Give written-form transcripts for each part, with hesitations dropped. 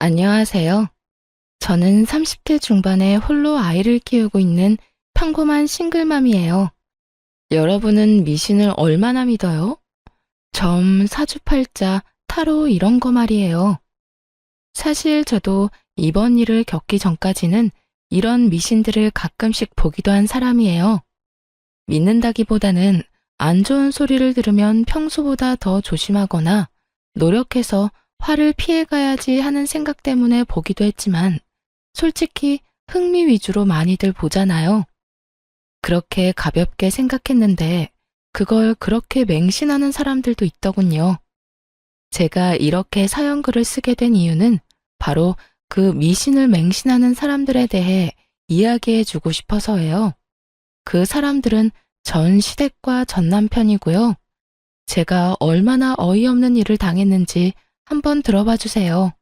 안녕하세요. 저는 30대 중반에 홀로 아이를 키우고 있는 평범한 싱글맘이에요. 여러분은 미신을 얼마나 믿어요? 점, 사주팔자, 타로 이런 거 말이에요. 사실 저도 이번 일을 겪기 전까지는 이런 미신들을 가끔씩 보기도 한 사람이에요. 믿는다기보다는 안 좋은 소리를 들으면 평소보다 더 조심하거나 노력해서 화를 피해가야지 하는 생각 때문에 보기도 했지만 솔직히 흥미 위주로 많이들 보잖아요. 그렇게 가볍게 생각했는데 그걸 그렇게 맹신하는 사람들도 있더군요. 제가 이렇게 사연글을 쓰게 된 이유는 바로 그 미신을 맹신하는 사람들에 대해 이야기해 주고 싶어서예요. 그 사람들은 전 시댁과 전 남편이고요. 제가 얼마나 어이없는 일을 당했는지 한번 들어봐 주세요.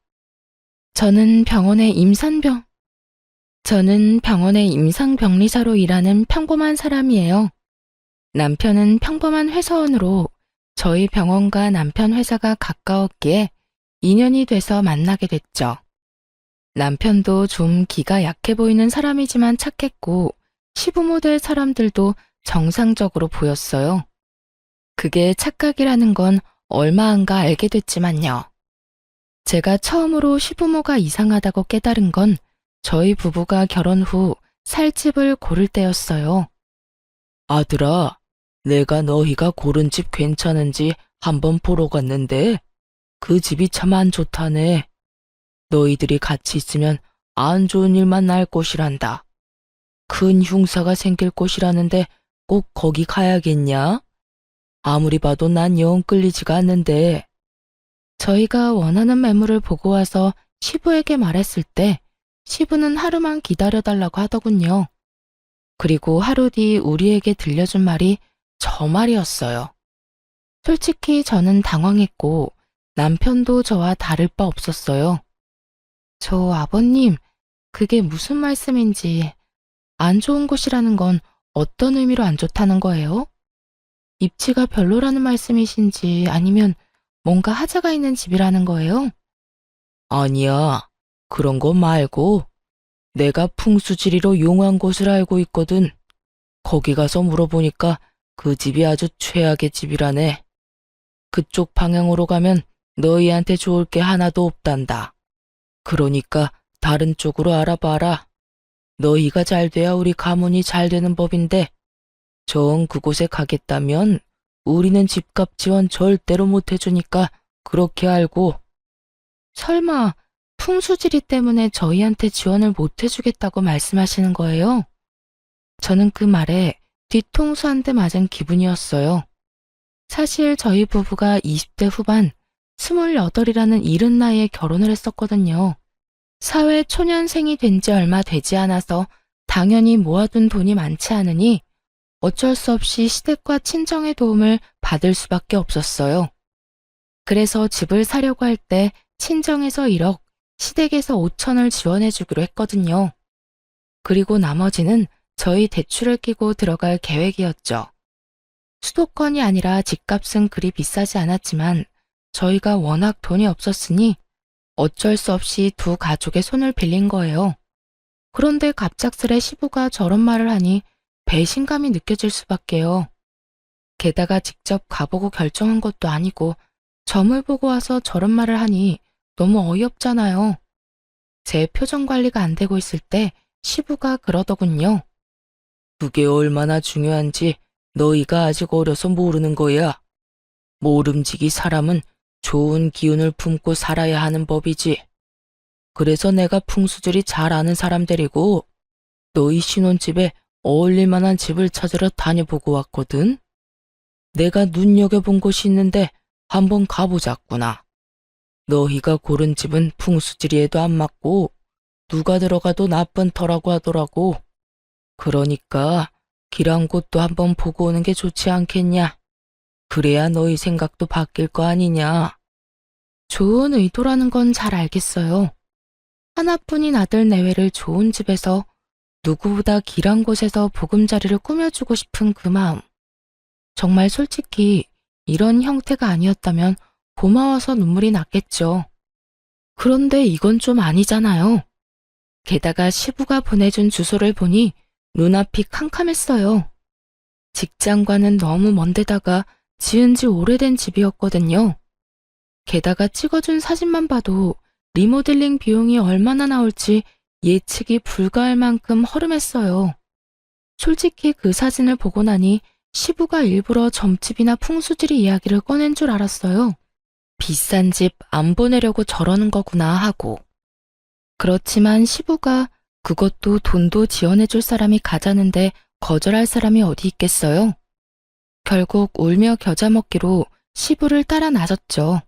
저는 병원의 임상병리사로 일하는 평범한 사람이에요. 남편은 평범한 회사원으로 저희 병원과 남편 회사가 가까웠기에 인연이 돼서 만나게 됐죠. 남편도 좀 기가 약해 보이는 사람이지만 착했고 시부모 될 사람들도 정상적으로 보였어요. 그게 착각이라는 건 얼마 안가 알게 됐지만요. 제가 처음으로 시부모가 이상하다고 깨달은 건 저희 부부가 결혼 후 살 집을 고를 때였어요. 아들아, 내가 너희가 고른 집 괜찮은지 한번 보러 갔는데 그 집이 참 안 좋다네. 너희들이 같이 있으면 안 좋은 일만 날 것이란다. 큰 흉사가 생길 곳이라는데 꼭 거기 가야겠냐? 아무리 봐도 난 영 끌리지가 않는데. 저희가 원하는 매물을 보고 와서 시부에게 말했을 때 시부는 하루만 기다려달라고 하더군요. 그리고 하루 뒤 우리에게 들려준 말이 저 말이었어요. 솔직히 저는 당황했고 남편도 저와 다를 바 없었어요. 저 아버님, 그게 무슨 말씀인지 안 좋은 곳이라는 건 어떤 의미로 안 좋다는 거예요? 입지가 별로라는 말씀이신지 아니면 뭔가 하자가 있는 집이라는 거예요? 아니야. 그런 거 말고 내가 풍수지리로 용한 곳을 알고 있거든. 거기 가서 물어보니까 그 집이 아주 최악의 집이라네. 그쪽 방향으로 가면 너희한테 좋을 게 하나도 없단다. 그러니까 다른 쪽으로 알아봐라. 너희가 잘 돼야 우리 가문이 잘 되는 법인데 정 그곳에 가겠다면 우리는 집값 지원 절대로 못 해주니까 그렇게 알고. 설마 풍수지리 때문에 저희한테 지원을 못 해주겠다고 말씀하시는 거예요? 저는 그 말에 뒤통수 한 대 맞은 기분이었어요. 사실 저희 부부가 20대 후반, 28이라는 이른 나이에 결혼을 했었거든요. 사회 초년생이 된 지 얼마 되지 않아서 당연히 모아둔 돈이 많지 않으니 어쩔 수 없이 시댁과 친정의 도움을 받을 수밖에 없었어요. 그래서 집을 사려고 할 때 친정에서 1억, 시댁에서 5천을 지원해주기로 했거든요. 그리고 나머지는 저희 대출을 끼고 들어갈 계획이었죠. 수도권이 아니라 집값은 그리 비싸지 않았지만 저희가 워낙 돈이 없었으니 어쩔 수 없이 두 가족의 손을 빌린 거예요. 그런데 갑작스레 시부가 저런 말을 하니 배신감이 느껴질 수밖에요. 게다가 직접 가보고 결정한 것도 아니고 점을 보고 와서 저런 말을 하니 너무 어이없잖아요. 제 표정 관리가 안 되고 있을 때 시부가 그러더군요. 그게 얼마나 중요한지 너희가 아직 어려서 모르는 거야. 모름지기 사람은 좋은 기운을 품고 살아야 하는 법이지. 그래서 내가 풍수들이 잘 아는 사람 데리고 너희 신혼집에 어울릴 만한 집을 찾으러 다녀보고 왔거든. 내가 눈여겨본 곳이 있는데 한번 가보자꾸나. 너희가 고른 집은 풍수지리에도 안 맞고 누가 들어가도 나쁜 터라고 하더라고. 그러니까 길한 곳도 한번 보고 오는 게 좋지 않겠냐. 그래야 너희 생각도 바뀔 거 아니냐. 좋은 의도라는 건 잘 알겠어요. 하나뿐인 아들 내외를 좋은 집에서 누구보다 길한 곳에서 보금자리를 꾸며주고 싶은 그 마음. 정말 솔직히 이런 형태가 아니었다면 고마워서 눈물이 났겠죠. 그런데 이건 좀 아니잖아요. 게다가 시부가 보내준 주소를 보니 눈앞이 캄캄했어요. 직장과는 너무 먼 데다가 지은 지 오래된 집이었거든요. 게다가 찍어준 사진만 봐도 리모델링 비용이 얼마나 나올지 예측이 불가할 만큼 허름했어요. 솔직히 그 사진을 보고 나니 시부가 일부러 점집이나 풍수지리 이야기를 꺼낸 줄 알았어요. 비싼 집 안 보내려고 저러는 거구나 하고. 그렇지만 시부가 그것도 돈도 지원해줄 사람이 가자는데 거절할 사람이 어디 있겠어요? 결국 울며 겨자 먹기로 시부를 따라 나섰죠.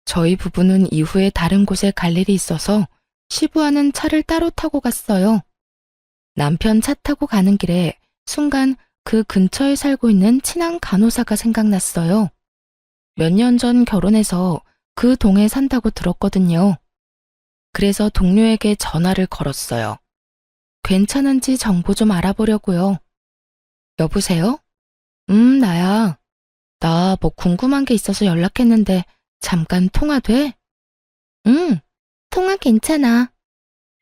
저희 부부는 이후에 다른 곳에 갈 일이 있어서 시부와는 차를 따로 타고 갔어요. 남편 차 타고 가는 길에 순간 그 근처에 살고 있는 친한 간호사가 생각났어요. 몇 년 전 결혼해서 그 동에 산다고 들었거든요. 그래서 동료에게 전화를 걸었어요. 괜찮은지 정보 좀 알아보려고요. 여보세요? 나야. 나 뭐 궁금한 게 있어서 연락했는데 잠깐 통화 돼? 응, 통화 괜찮아.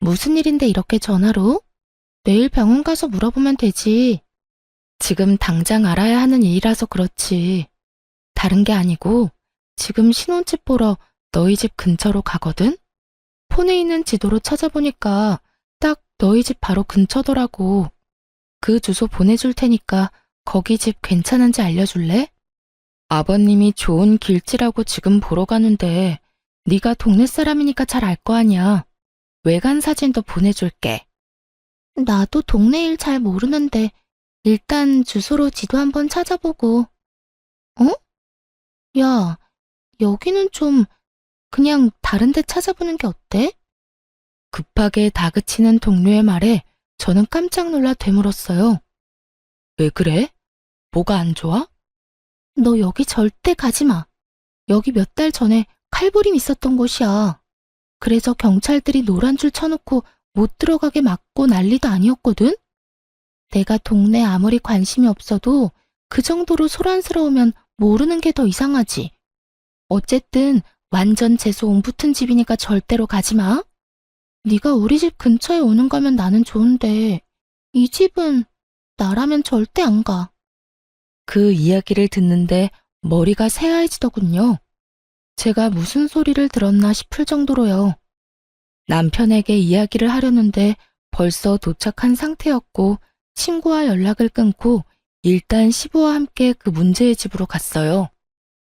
무슨 일인데 이렇게 전화로? 내일 병원 가서 물어보면 되지. 지금 당장 알아야 하는 일이라서 그렇지. 다른 게 아니고 지금 신혼집 보러 너희 집 근처로 가거든? 폰에 있는 지도로 찾아보니까 딱 너희 집 바로 근처더라고. 그 주소 보내줄 테니까 거기 집 괜찮은지 알려줄래? 아버님이 좋은 길지라고 지금 보러 가는데 네가 동네 사람이니까 잘 알 거 아니야. 외관 사진도 보내줄게. 나도 동네 일 잘 모르는데 일단 주소로 지도 한번 찾아보고. 어? 야, 여기는 좀 그냥 다른 데 찾아보는 게 어때? 급하게 다그치는 동료의 말에 저는 깜짝 놀라 되물었어요. 왜 그래? 뭐가 안 좋아? 너 여기 절대 가지 마. 여기 몇 달 전에 칼부림 있었던 곳이야. 그래서 경찰들이 노란 줄 쳐놓고 못 들어가게 막고 난리도 아니었거든? 내가 동네 아무리 관심이 없어도 그 정도로 소란스러우면 모르는 게 더 이상하지. 어쨌든 완전 재수 옹 붙은 집이니까 절대로 가지 마. 네가 우리 집 근처에 오는 거면 나는 좋은데 이 집은 나라면 절대 안 가. 그 이야기를 듣는데 머리가 새하얘지더군요. 제가 무슨 소리를 들었나 싶을 정도로요. 남편에게 이야기를 하려는데 벌써 도착한 상태였고 친구와 연락을 끊고 일단 시부와 함께 그 문제의 집으로 갔어요.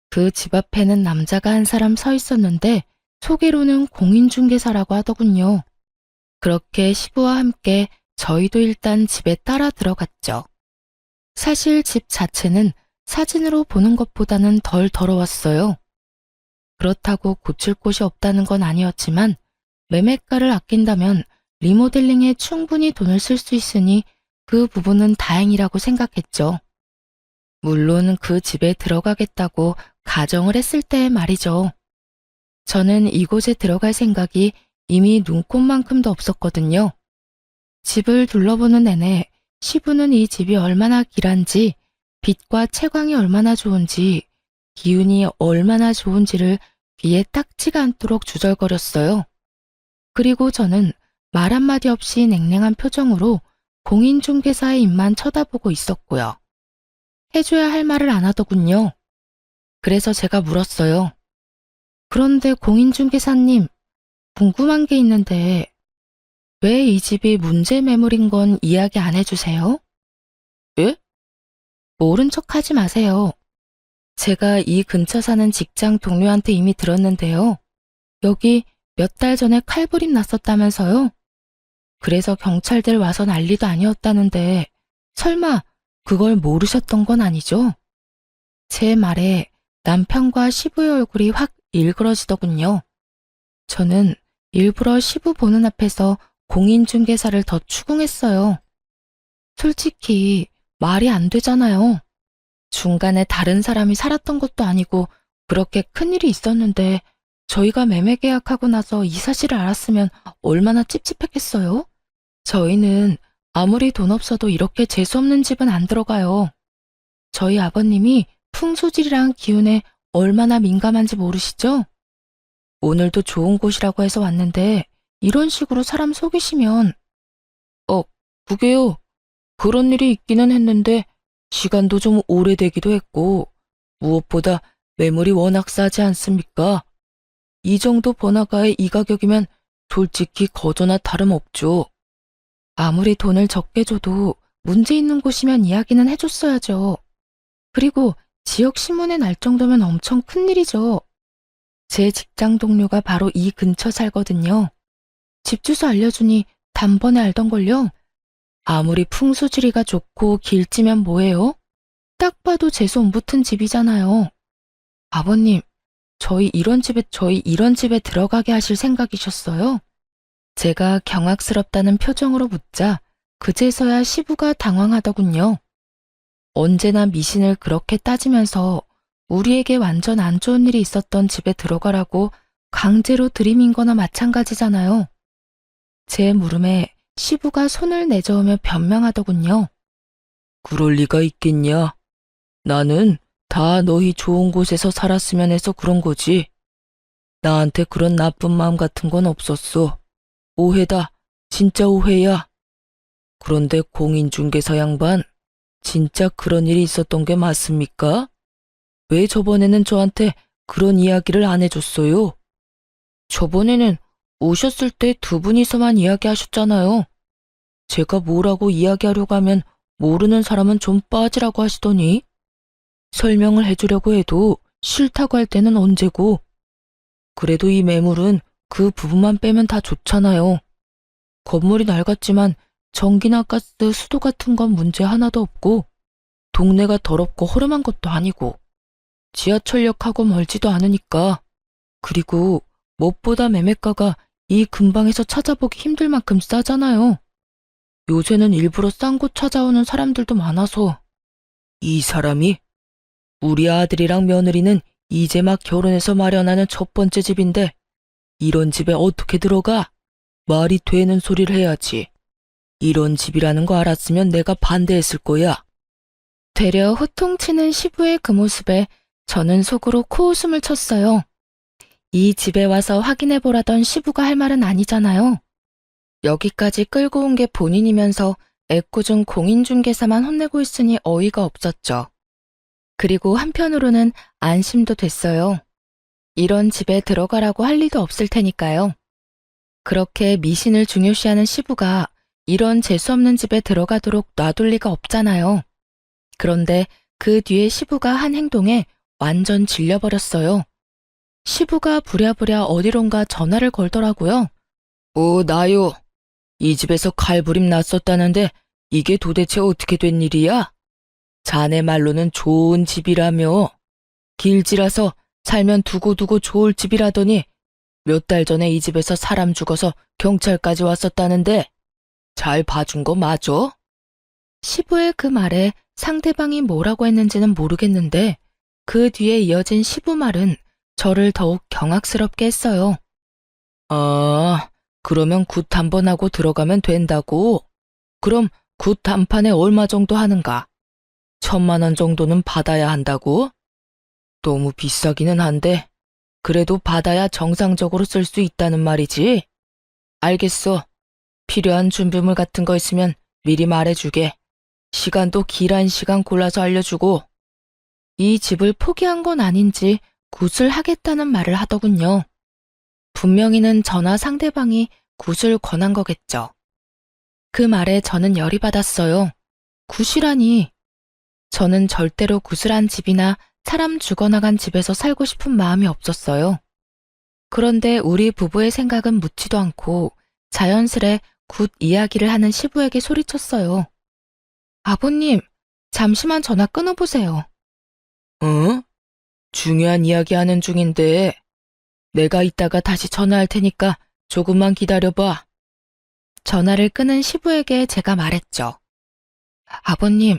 그 집 앞에는 남자가 한 사람 서 있었는데 소개로는 공인중개사라고 하더군요. 그렇게 시부와 함께 저희도 일단 집에 따라 들어갔죠. 사실 집 자체는 사진으로 보는 것보다는 덜 더러웠어요. 그렇다고 고칠 곳이 없다는 건 아니었지만 매매가를 아낀다면 리모델링에 충분히 돈을 쓸 수 있으니 그 부분은 다행이라고 생각했죠. 물론 그 집에 들어가겠다고 가정을 했을 때 말이죠. 저는 이곳에 들어갈 생각이 이미 눈꼽만큼도 없었거든요. 집을 둘러보는 내내 시부는 이 집이 얼마나 길한지, 빛과 채광이 얼마나 좋은지, 기운이 얼마나 좋은지를 귀에 딱지가 않도록 주절거렸어요. 그리고 저는 말 한마디 없이 냉랭한 표정으로 공인중개사의 입만 쳐다보고 있었고요. 해줘야 할 말을 안 하더군요. 그래서 제가 물었어요. 그런데 공인중개사님, 궁금한 게 있는데 왜 이 집이 문제 매물인 건 이야기 안 해주세요? 예? 모른 척 하지 마세요. 제가 이 근처 사는 직장 동료한테 이미 들었는데요. 여기 몇 달 전에 칼부림 났었다면서요? 그래서 경찰들 와서 난리도 아니었다는데 설마 그걸 모르셨던 건 아니죠? 제 말에 남편과 시부의 얼굴이 확 일그러지더군요. 저는 일부러 시부 보는 앞에서 공인중개사를 더 추궁했어요. 솔직히 말이 안 되잖아요. 중간에 다른 사람이 살았던 것도 아니고 그렇게 큰일이 있었는데 저희가 매매 계약하고 나서 이 사실을 알았으면 얼마나 찝찝했겠어요? 저희는 아무리 돈 없어도 이렇게 재수없는 집은 안 들어가요. 저희 아버님이 풍소질이랑 기운에 얼마나 민감한지 모르시죠? 오늘도 좋은 곳이라고 해서 왔는데 이런 식으로 사람 속이시면 그게요. 그런 일이 있기는 했는데 시간도 좀 오래되기도 했고 무엇보다 매물이 워낙 싸지 않습니까? 이 정도 번화가에 이 가격이면 솔직히 거저나 다름없죠. 아무리 돈을 적게 줘도 문제 있는 곳이면 이야기는 해줬어야죠. 그리고 지역 신문에 날 정도면 엄청 큰일이죠. 제 직장 동료가 바로 이 근처 살거든요. 집 주소 알려주니 단번에 알던걸요. 아무리 풍수지리가 좋고 길지면 뭐해요? 딱 봐도 재수 안 붙은 집이잖아요. 아버님, 저희 이런 집에 들어가게 하실 생각이셨어요? 제가 경악스럽다는 표정으로 묻자 그제서야 시부가 당황하더군요. 언제나 미신을 그렇게 따지면서 우리에게 완전 안 좋은 일이 있었던 집에 들어가라고 강제로 들이민 거나 마찬가지잖아요. 제 물음에 시부가 손을 내저으며 변명하더군요. 그럴 리가 있겠냐? 나는 다 너희 좋은 곳에서 살았으면 해서 그런 거지. 나한테 그런 나쁜 마음 같은 건 없었어. 오해다. 진짜 오해야. 그런데 공인중개사 양반, 진짜 그런 일이 있었던 게 맞습니까? 왜 저번에는 저한테 그런 이야기를 안 해줬어요? 저번에는 오셨을 때 두 분이서만 이야기하셨잖아요. 제가 뭐라고 이야기하려고 하면 모르는 사람은 좀 빠지라고 하시더니 설명을 해주려고 해도 싫다고 할 때는 언제고. 그래도 이 매물은 그 부분만 빼면 다 좋잖아요. 건물이 낡았지만 전기나 가스, 수도 같은 건 문제 하나도 없고 동네가 더럽고 허름한 것도 아니고 지하철역하고 멀지도 않으니까. 그리고 무엇보다 매매가가 이 근방에서 찾아보기 힘들 만큼 싸잖아요. 요새는 일부러 싼 곳 찾아오는 사람들도 많아서. 이 사람이? 우리 아들이랑 며느리는 이제 막 결혼해서 마련하는 첫 번째 집인데 이런 집에 어떻게 들어가? 말이 되는 소리를 해야지. 이런 집이라는 거 알았으면 내가 반대했을 거야. 되려 호통치는 시부의 그 모습에 저는 속으로 코웃음을 쳤어요. 이 집에 와서 확인해보라던 시부가 할 말은 아니잖아요. 여기까지 끌고 온 게 본인이면서 애꿎은 공인중개사만 혼내고 있으니 어이가 없었죠. 그리고 한편으로는 안심도 됐어요. 이런 집에 들어가라고 할 리도 없을 테니까요. 그렇게 미신을 중요시하는 시부가 이런 재수없는 집에 들어가도록 놔둘 리가 없잖아요. 그런데 그 뒤에 시부가 한 행동에 완전 질려버렸어요. 시부가 부랴부랴 어디론가 전화를 걸더라고요. 나요. 이 집에서 칼부림 났었다는데 이게 도대체 어떻게 된 일이야? 자네 말로는 좋은 집이라며. 길지라서 살면 두고두고 좋을 집이라더니 몇 달 전에 이 집에서 사람 죽어서 경찰까지 왔었다는데 잘 봐준 거 맞아? 시부의 그 말에 상대방이 뭐라고 했는지는 모르겠는데 그 뒤에 이어진 시부 말은 저를 더욱 경악스럽게 했어요. 아, 그러면 굿 한 번 하고 들어가면 된다고? 그럼 굿 한 판에 얼마 정도 하는가? 1,000만 원 정도는 받아야 한다고? 너무 비싸기는 한데 그래도 받아야 정상적으로 쓸 수 있다는 말이지? 알겠어. 필요한 준비물 같은 거 있으면 미리 말해주게. 시간도 길한 시간 골라서 알려주고. 이 집을 포기한 건 아닌지 굿을 하겠다는 말을 하더군요. 분명히는 저나 상대방이 굿을 권한 거겠죠. 그 말에 저는 열이 받았어요. 굿이라니. 저는 절대로 굿을 한 집이나 사람 죽어나간 집에서 살고 싶은 마음이 없었어요. 그런데 우리 부부의 생각은 묻지도 않고 자연스레 굿 이야기를 하는 시부에게 소리쳤어요. 아버님, 잠시만 전화 끊어보세요. 응? 중요한 이야기 하는 중인데 내가 이따가 다시 전화할 테니까 조금만 기다려봐. 전화를 끊은 시부에게 제가 말했죠. 아버님,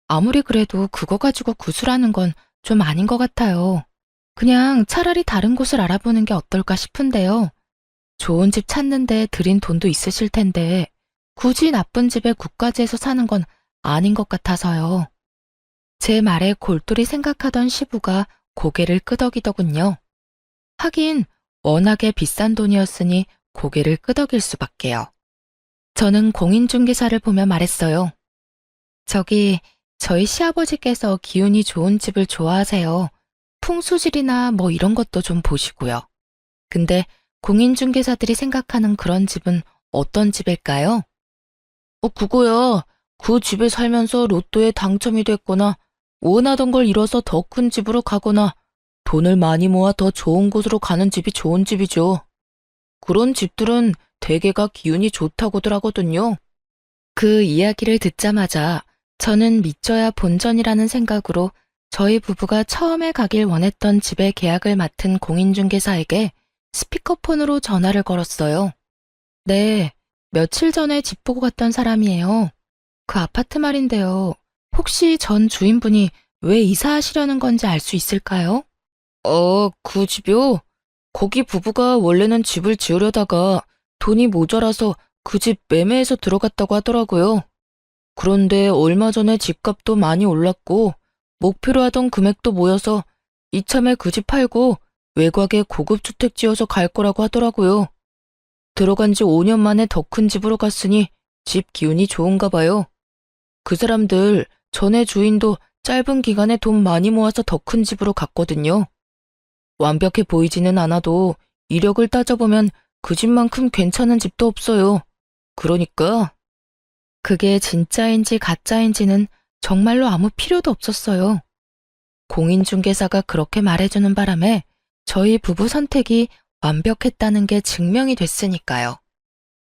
아무리 그래도 그거 가지고 구술하는 건 좀 아닌 것 같아요. 그냥 차라리 다른 곳을 알아보는 게 어떨까 싶은데요. 좋은 집 찾는데 들인 돈도 있으실 텐데 굳이 나쁜 집에 굿까지 해서 사는 건 아닌 것 같아서요. 제 말에 골똘히 생각하던 시부가 고개를 끄덕이더군요. 하긴 워낙에 비싼 돈이었으니 고개를 끄덕일 수밖에요. 저는 공인중개사를 보며 말했어요. 저희 시아버지께서 기운이 좋은 집을 좋아하세요. 풍수질이나 뭐 이런 것도 좀 보시고요. 근데 공인중개사들이 생각하는 그런 집은 어떤 집일까요? 그거야. 그 집에 살면서 로또에 당첨이 됐거나 원하던 걸 이뤄서 더 큰 집으로 가거나 돈을 많이 모아 더 좋은 곳으로 가는 집이 좋은 집이죠. 그런 집들은 대개가 기운이 좋다고들 하거든요. 그 이야기를 듣자마자 저는 믿져야 본전이라는 생각으로 저희 부부가 처음에 가길 원했던 집의 계약을 맡은 공인중개사에게 스피커폰으로 전화를 걸었어요. 네, 며칠 전에 집 보고 갔던 사람이에요. 그 아파트 말인데요. 혹시 전 주인분이 왜 이사하시려는 건지 알 수 있을까요? 그 집이요? 거기 부부가 원래는 집을 지으려다가 돈이 모자라서 그 집 매매해서 들어갔다고 하더라고요. 그런데 얼마 전에 집값도 많이 올랐고 목표로 하던 금액도 모여서 이참에 그 집 팔고 외곽에 고급 주택 지어서 갈 거라고 하더라고요. 들어간 지 5년 만에 더 큰 집으로 갔으니 집 기운이 좋은가 봐요. 그 사람들 전에 주인도 짧은 기간에 돈 많이 모아서 더 큰 집으로 갔거든요. 완벽해 보이지는 않아도 이력을 따져보면 그 집만큼 괜찮은 집도 없어요. 그러니까 그게 진짜인지 가짜인지는 정말로 아무 필요도 없었어요. 공인중개사가 그렇게 말해주는 바람에 저희 부부 선택이 완벽했다는 게 증명이 됐으니까요.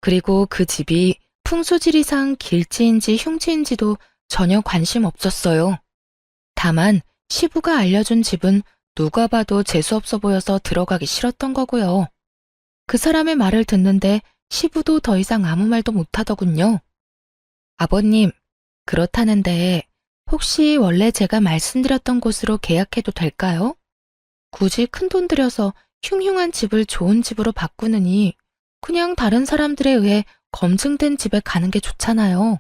그리고 그 집이 풍수지리상 길지인지 흉지인지도 전혀 관심 없었어요. 다만 시부가 알려준 집은 누가 봐도 재수없어 보여서 들어가기 싫었던 거고요. 그 사람의 말을 듣는데 시부도 더 이상 아무 말도 못하더군요. 아버님, 그렇다는데 혹시 원래 제가 말씀드렸던 곳으로 계약해도 될까요? 굳이 큰돈 들여서 흉흉한 집을 좋은 집으로 바꾸느니 그냥 다른 사람들에 의해 검증된 집에 가는 게 좋잖아요.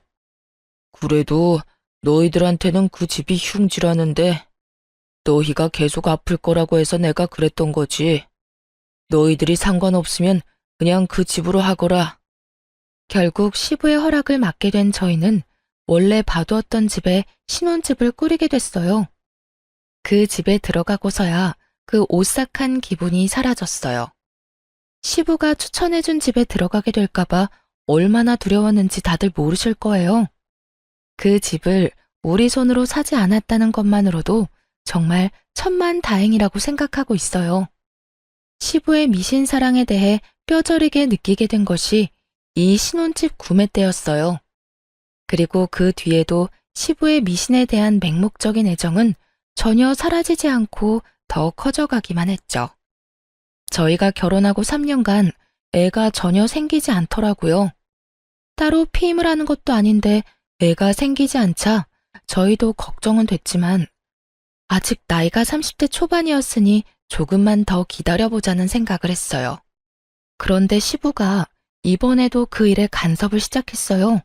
그래도 너희들한테는 그 집이 흉지라는데 너희가 계속 아플 거라고 해서 내가 그랬던 거지. 너희들이 상관없으면 그냥 그 집으로 하거라. 결국 시부의 허락을 받게 된 저희는 원래 봐두었던 집에 신혼집을 꾸리게 됐어요. 그 집에 들어가고서야 그 오싹한 기분이 사라졌어요. 시부가 추천해준 집에 들어가게 될까봐 얼마나 두려웠는지 다들 모르실 거예요. 그 집을 우리 손으로 사지 않았다는 것만으로도 정말 천만다행이라고 생각하고 있어요. 시부의 미신 사랑에 대해 뼈저리게 느끼게 된 것이 이 신혼집 구매 때였어요. 그리고 그 뒤에도 시부의 미신에 대한 맹목적인 애정은 전혀 사라지지 않고 더 커져가기만 했죠. 저희가 결혼하고 3년간 애가 전혀 생기지 않더라고요. 따로 피임을 하는 것도 아닌데 애가 생기지 않자 저희도 걱정은 됐지만 아직 나이가 30대 초반이었으니 조금만 더 기다려보자는 생각을 했어요. 그런데 시부가 이번에도 그 일에 간섭을 시작했어요.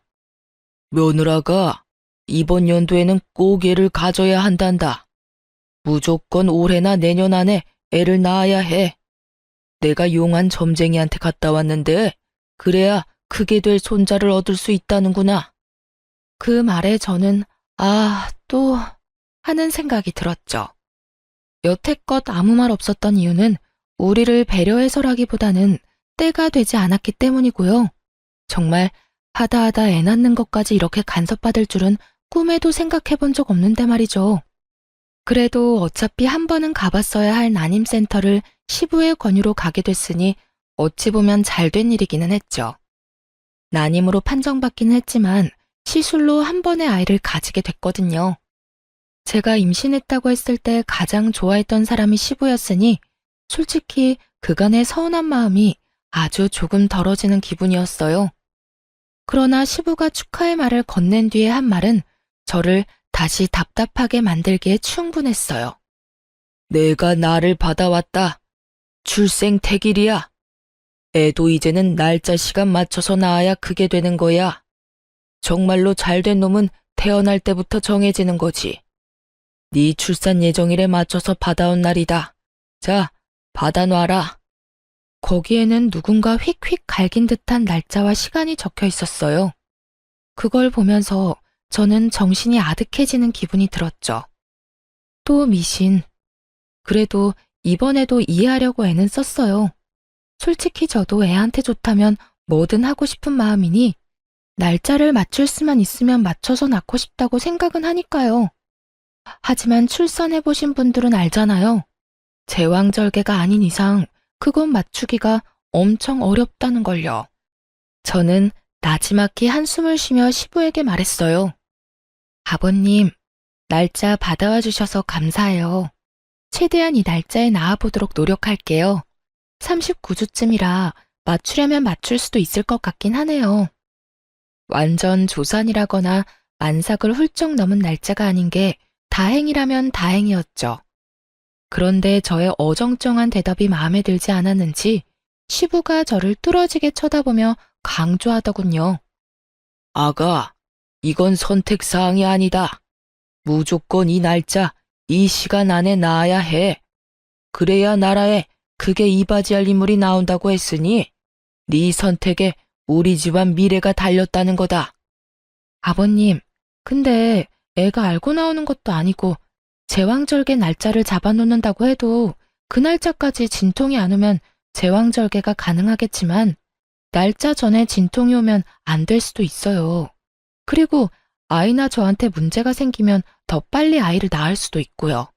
며느라가 이번 연도에는 꼭 애를 가져야 한단다. 무조건 올해나 내년 안에 애를 낳아야 해. 내가 용한 점쟁이한테 갔다 왔는데 그래야 크게 될 손자를 얻을 수 있다는구나. 그 말에 저는 또 하는 생각이 들었죠. 여태껏 아무 말 없었던 이유는 우리를 배려해서라기보다는 때가 되지 않았기 때문이고요. 정말 하다하다 애 낳는 것까지 이렇게 간섭받을 줄은 꿈에도 생각해 본 적 없는데 말이죠. 그래도 어차피 한 번은 가봤어야 할 난임센터를 시부의 권유로 가게 됐으니 어찌 보면 잘된 일이기는 했죠. 난임으로 판정받기는 했지만 시술로 한 번의 아이를 가지게 됐거든요. 제가 임신했다고 했을 때 가장 좋아했던 사람이 시부였으니 솔직히 그간의 서운한 마음이 아주 조금 덜어지는 기분이었어요. 그러나 시부가 축하의 말을 건넨 뒤에 한 말은 저를 다시 답답하게 만들기에 충분했어요. 내가 나를 받아왔다. 출생택일이야. 애도 이제는 날짜 시간 맞춰서 낳아야 크게 되는 거야. 정말로 잘된 놈은 태어날 때부터 정해지는 거지. 네 출산 예정일에 맞춰서 받아온 날이다. 자, 받아놔라. 거기에는 누군가 휙휙 갈긴 듯한 날짜와 시간이 적혀 있었어요. 그걸 보면서 저는 정신이 아득해지는 기분이 들었죠. 또 미신. 그래도 이번에도 이해하려고 애는 썼어요. 솔직히 저도 애한테 좋다면 뭐든 하고 싶은 마음이니 날짜를 맞출 수만 있으면 맞춰서 낳고 싶다고 생각은 하니까요. 하지만 출산해보신 분들은 알잖아요. 제왕절개가 아닌 이상 그건 맞추기가 엄청 어렵다는 걸요. 저는 나지막히 한숨을 쉬며 시부에게 말했어요. 아버님, 날짜 받아와 주셔서 감사해요. 최대한 이 날짜에 나와보도록 노력할게요. 39주쯤이라 맞추려면 맞출 수도 있을 것 같긴 하네요. 완전 조산이라거나 만삭을 훌쩍 넘은 날짜가 아닌 게 다행이라면 다행이었죠. 그런데 저의 어정쩡한 대답이 마음에 들지 않았는지 시부가 저를 뚫어지게 쳐다보며 강조하더군요. 아가, 이건 선택사항이 아니다. 무조건 이 날짜, 이 시간 안에 나아야 해. 그래야 나라에 크게 이바지할 인물이 나온다고 했으니 네 선택에 우리 집안 미래가 달렸다는 거다. 아버님, 근데 애가 알고 나오는 것도 아니고 제왕절개 날짜를 잡아놓는다고 해도 그 날짜까지 진통이 안 오면 제왕절개가 가능하겠지만 날짜 전에 진통이 오면 안 될 수도 있어요. 그리고 아이나 저한테 문제가 생기면 더 빨리 아이를 낳을 수도 있고요.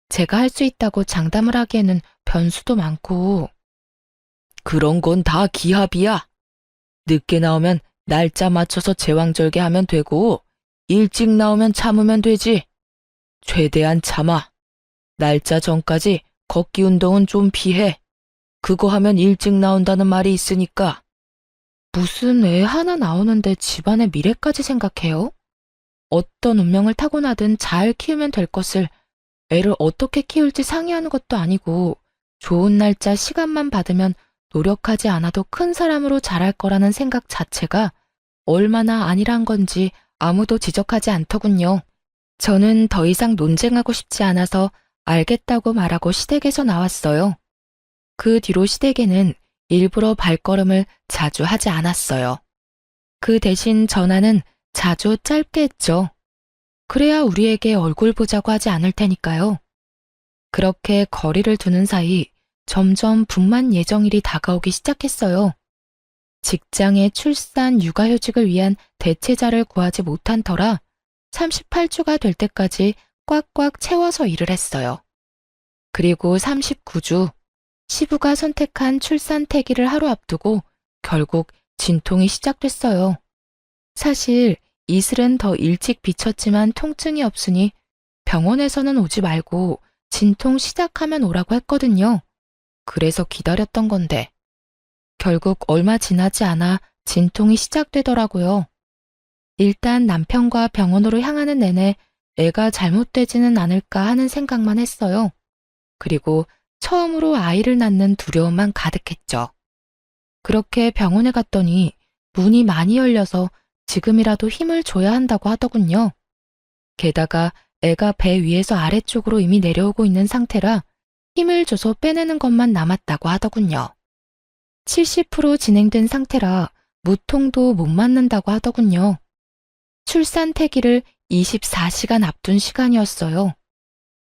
제가 할 수 있다고 장담을 하기에는 변수도 많고. 그런 건 다 기합이야. 늦게 나오면 날짜 맞춰서 제왕절개 하면 되고 일찍 나오면 참으면 되지. 최대한 참아. 날짜 전까지 걷기 운동은 좀 피해. 그거 하면 일찍 나온다는 말이 있으니까. 무슨 애 하나 나오는데 집안의 미래까지 생각해요? 어떤 운명을 타고나든 잘 키우면 될 것을 애를 어떻게 키울지 상의하는 것도 아니고 좋은 날짜 시간만 받으면 노력하지 않아도 큰 사람으로 자랄 거라는 생각 자체가 얼마나 아니란 건지 아무도 지적하지 않더군요. 저는 더 이상 논쟁하고 싶지 않아서 알겠다고 말하고 시댁에서 나왔어요. 그 뒤로 시댁에는 일부러 발걸음을 자주 하지 않았어요. 그 대신 전화는 자주 짧게 했죠. 그래야 우리에게 얼굴 보자고 하지 않을 테니까요. 그렇게 거리를 두는 사이 점점 분만 예정일이 다가오기 시작했어요. 직장에 출산, 육아휴직을 위한 대체자를 구하지 못한 터라 38주가 될 때까지 꽉꽉 채워서 일을 했어요. 그리고 39주, 시부가 선택한 출산 태기를 하루 앞두고 결국 진통이 시작됐어요. 사실 이슬은 더 일찍 비쳤지만 통증이 없으니 병원에서는 오지 말고 진통 시작하면 오라고 했거든요. 그래서 기다렸던 건데 결국 얼마 지나지 않아 진통이 시작되더라고요. 일단 남편과 병원으로 향하는 내내 애가 잘못되지는 않을까 하는 생각만 했어요. 그리고 처음으로 아이를 낳는 두려움만 가득했죠. 그렇게 병원에 갔더니 문이 많이 열려서 지금이라도 힘을 줘야 한다고 하더군요. 게다가 애가 배 위에서 아래쪽으로 이미 내려오고 있는 상태라 힘을 줘서 빼내는 것만 남았다고 하더군요. 70% 진행된 상태라 무통도 못 맞는다고 하더군요. 출산 태기를 24시간 앞둔 시간이었어요.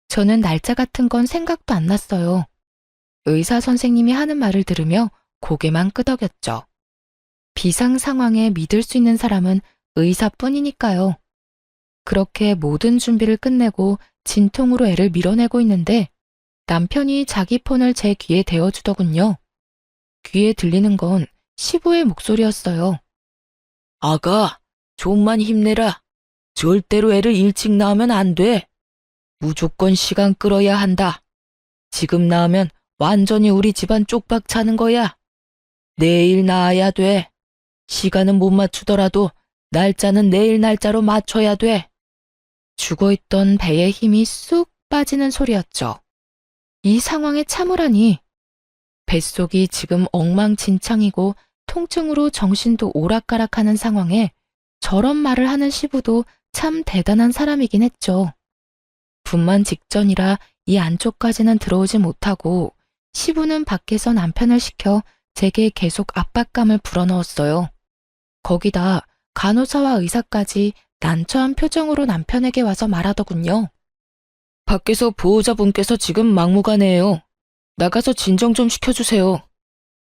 저는 날짜 같은 건 생각도 안 났어요. 의사 선생님이 하는 말을 들으며 고개만 끄덕였죠. 비상 상황에 믿을 수 있는 사람은 의사뿐이니까요. 그렇게 모든 준비를 끝내고 진통으로 애를 밀어내고 있는데 남편이 자기 폰을 제 귀에 대어주더군요. 귀에 들리는 건 시부의 목소리였어요. 아가, 좀만 힘내라. 절대로 애를 일찍 낳으면 안 돼. 무조건 시간 끌어야 한다. 지금 낳으면 완전히 우리 집안 쪽박 차는 거야. 내일 낳아야 돼. 시간은 못 맞추더라도 날짜는 내일 날짜로 맞춰야 돼. 죽어있던 배의 힘이 쑥 빠지는 소리였죠. 이 상황에 참으라니. 뱃속이 지금 엉망진창이고 통증으로 정신도 오락가락하는 상황에 저런 말을 하는 시부도 참 대단한 사람이긴 했죠. 분만 직전이라 이 안쪽까지는 들어오지 못하고 시부는 밖에서 남편을 시켜 제게 계속 압박감을 불어넣었어요. 거기다 간호사와 의사까지 난처한 표정으로 남편에게 와서 말하더군요. 밖에서 보호자분께서 지금 막무가내예요. 나가서 진정 좀 시켜주세요.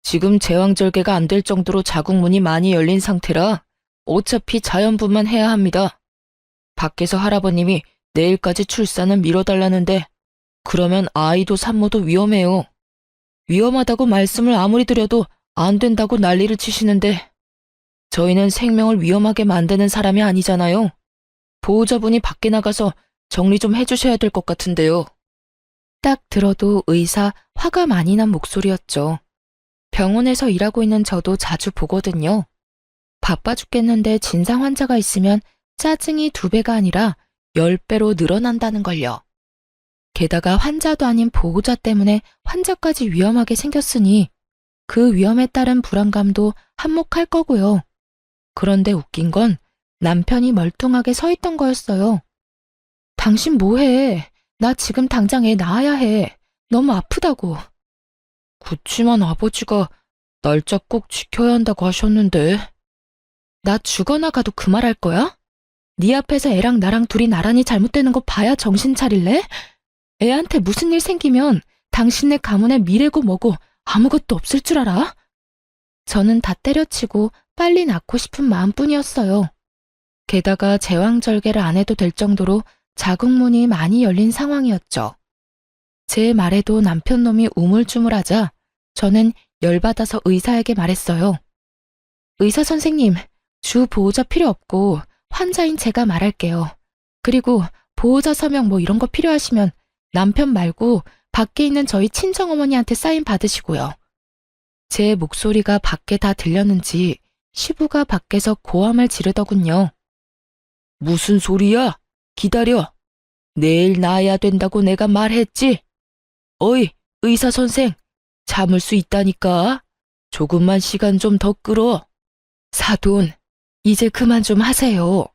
지금 제왕절개가 안 될 정도로 자궁문이 많이 열린 상태라 어차피 자연분만 해야 합니다. 밖에서 할아버님이 내일까지 출산을 미뤄달라는데 그러면 아이도 산모도 위험해요. 위험하다고 말씀을 아무리 드려도 안 된다고 난리를 치시는데 저희는 생명을 위험하게 만드는 사람이 아니잖아요. 보호자분이 밖에 나가서 정리 좀 해주셔야 될 것 같은데요. 딱 들어도 의사 화가 많이 난 목소리였죠. 병원에서 일하고 있는 저도 자주 보거든요. 바빠 죽겠는데 진상 환자가 있으면 짜증이 2배가 아니라 10배로 늘어난다는 걸요. 게다가 환자도 아닌 보호자 때문에 환자까지 위험하게 생겼으니 그 위험에 따른 불안감도 한몫할 거고요. 그런데 웃긴 건 남편이 멀뚱하게 서 있던 거였어요. 당신 뭐해? 나 지금 당장 애 낳아야 해. 너무 아프다고. 그치만 아버지가 날짜 꼭 지켜야 한다고 하셨는데. 나 죽어나가도 그 말 할 거야? 네 앞에서 애랑 나랑 둘이 나란히 잘못되는 거 봐야 정신 차릴래? 애한테 무슨 일 생기면 당신네 가문에 미래고 뭐고 아무것도 없을 줄 알아? 저는 다 때려치고 빨리 낳고 싶은 마음뿐이었어요. 게다가 제왕절개를 안 해도 될 정도로 자궁문이 많이 열린 상황이었죠. 제 말에도 남편 놈이 우물쭈물하자 저는 열받아서 의사에게 말했어요. 의사 선생님, 주 보호자 필요 없고 환자인 제가 말할게요. 그리고 보호자 서명 뭐 이런 거 필요하시면 남편 말고 밖에 있는 저희 친정어머니한테 사인 받으시고요. 제 목소리가 밖에 다 들렸는지 시부가 밖에서 고함을 지르더군요. 무슨 소리야? 기다려. 내일 낳아야 된다고 내가 말했지? 어이, 의사 선생, 참을 수 있다니까. 조금만 시간 좀 더 끌어. 사돈, 이제 그만 좀 하세요.